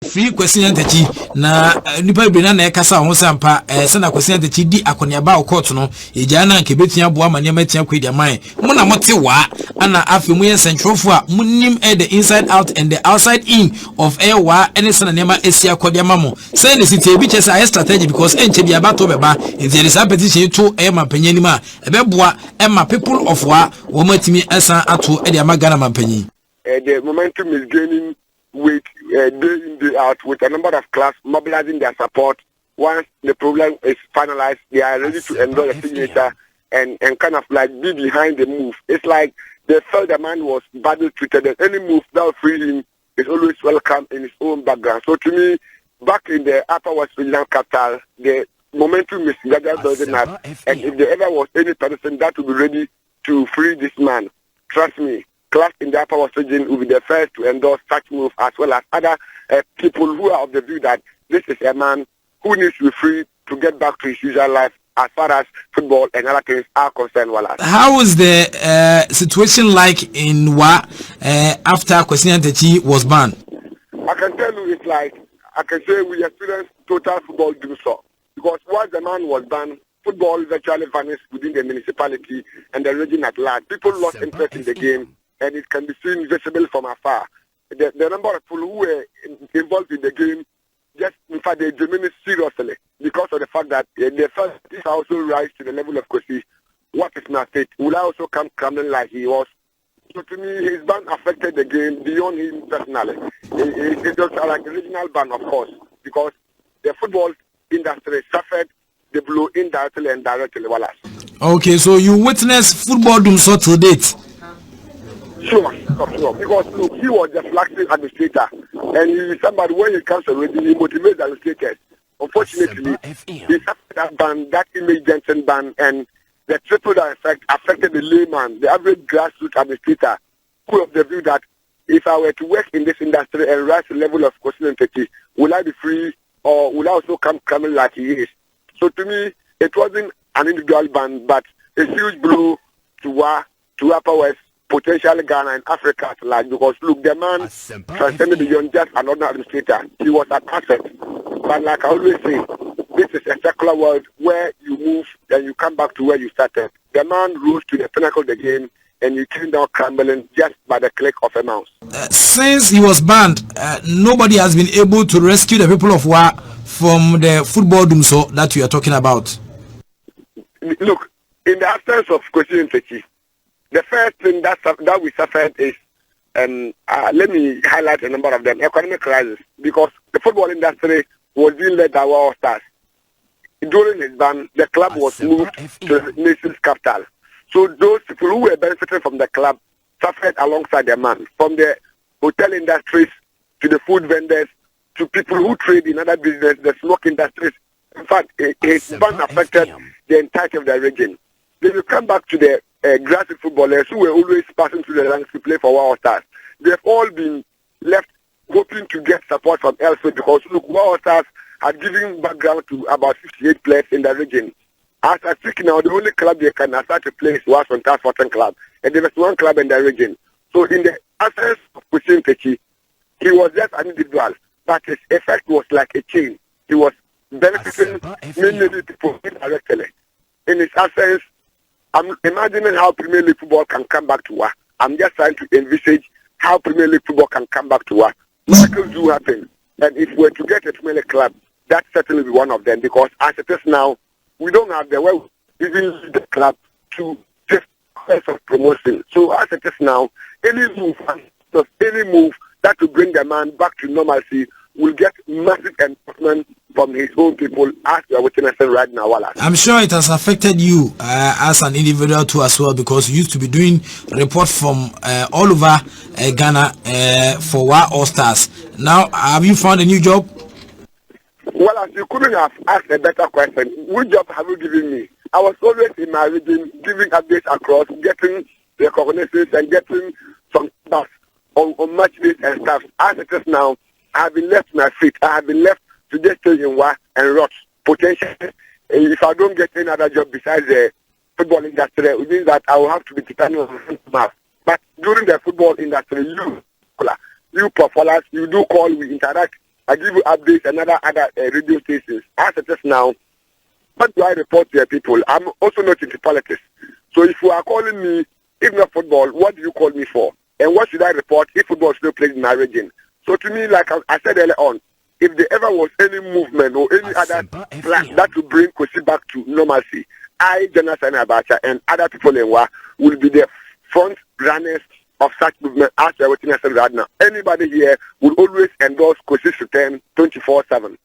free Kwesi Nyantakyi na nipa bi na ekasa ho sampa se na Kwesi Nyantakyi di akoniaba o court no eja na nke betia boa ma nema tia kwedi aman mo na mote wa ana afi mu yen centrofo a munim the inside out and the outside in of air wa ene se na nema esia kwedi amamo say the city bi chese a strategy because enche bi abato beba there is a petition to e mampanyi ma ebeboa e ma people of wa wo matimi esa ato e de amagana mampanyi. The momentum is gaining weight day in, day out, with a number of clubs mobilizing their support. Once the program is finalized, they are ready to endorse the signature and kind of like be behind the move. It's like they felt the man was badly treated, and any move that will free him is always welcome in his own background. So to me, back in the Upper West Regional capital, the momentum is gradually building up, and if there ever was any person that would be ready to free this man, trust me, class in the Upper West region will be the first to endorse such move, as well as other people who are of the view that this is a man who needs to be free to get back to his usual life as far as football and other things are concerned. How is the situation like in Wa after Kwesi Nyantakyi was banned? I can tell you it's like, I can say we experienced total football dumsor, because once the man was banned, football virtually vanished within the municipality and the region at large. People lost interest in the game, and it can be seen visible from afar. The number of people who were involved in the game, just in fact, they diminished seriously because of the fact that they felt this also rise to the level of Kwesi. What is my fate? Will I also come crumbling like he was? So to me, his ban affected the game beyond him personally. It was like a regional ban, of course, because the football industry suffered the blow indirectly and directly. Okay, so you witnessed football dumsor to date. Sure. Because look, he was the flagship administrator, and he is somebody when he comes already, he motivates the administrators. Unfortunately, he suffered that ban, that image Jensen ban, and the triple effect affected the layman, the average grassroots administrator, who of the view that if I were to work in this industry and rise to the level of Kwesi Nyantakyi, will I be free or will I also come coming like he is? So to me, it wasn't an individual ban, but a huge blow to Upper West, potentially Ghana and Africa at large, because look, the man transcended beyond just another administrator. He was an asset. But like I always say, this is a secular world where you move and you come back to where you started. The man rose to the pinnacle of the game, and you came down crumbling just by the click of a mouse. Since he was banned, nobody has been able to rescue the people of Wa from the football dumsor that we are talking about. Look, in the absence of Kwesi Nyantakyi, the first thing that we suffered is, let me highlight a number of them, economic crisis, because the football industry was being led by our stars. During his ban, the club was moved to the nation's capital. So those people who were benefiting from the club suffered alongside the man, from the hotel industries to the food vendors to people who trade in other business, the smoke industries. In fact, his ban affected the entirety of the region. Then you come back to the grassroots footballers who were always passing through the ranks to play for Wow Stars. They've all been left hoping to get support from elsewhere, because look, Wow Stars had given background to about 58 players in the region. As I speak now, the only club they can start to play is Wasson Sporting Club, and there was one club in the region. So in the absence of Kwesi Nyantakyi, he was just an individual, but his effect was like a chain. He was benefiting many people indirectly. In his absence, I'm imagining how Premier League football can come back to Wa. I'm just trying to envisage how Premier League football can come back to Wa. Miracles do happen, and if we're to get a Premier League club, that certainly be one of them, because as it is now, we don't have the way even the club to just of promotion. So as it is now, any move that will bring the man back to normalcy will get massive endorsement from his own people, as we are witnessing right now. I'm sure it has affected you as an individual too as well, because you used to be doing reports from all over Ghana for Wa All Stars. Now, have you found a new job? Well, as you couldn't have asked a better question, which job have you given me? I was always in my region, giving updates across, getting recognitions and getting some stuff on match days and stuff. As it is now, I have been left my feet. I have been left to just stay in Wa and rot. Potentially, if I don't get any other job besides the football industry, it means that I will have to be depending on math. But during the football industry, you performers, you do call, we interact I give you updates and other radio stations. As it is now, what do I report to your people? I'm also not into politics. So if you are calling me, if not football, what do you call me for? And what should I report if football is still played in my region? So to me, like I said earlier on, if there ever was any movement or any other plan that would bring Kwesi back to normalcy, I, General Saani Abacha, and other people in WA will be the front runners of such movement as we are witnessing right now. Anybody here will always endorse Kwesi's return 24/7.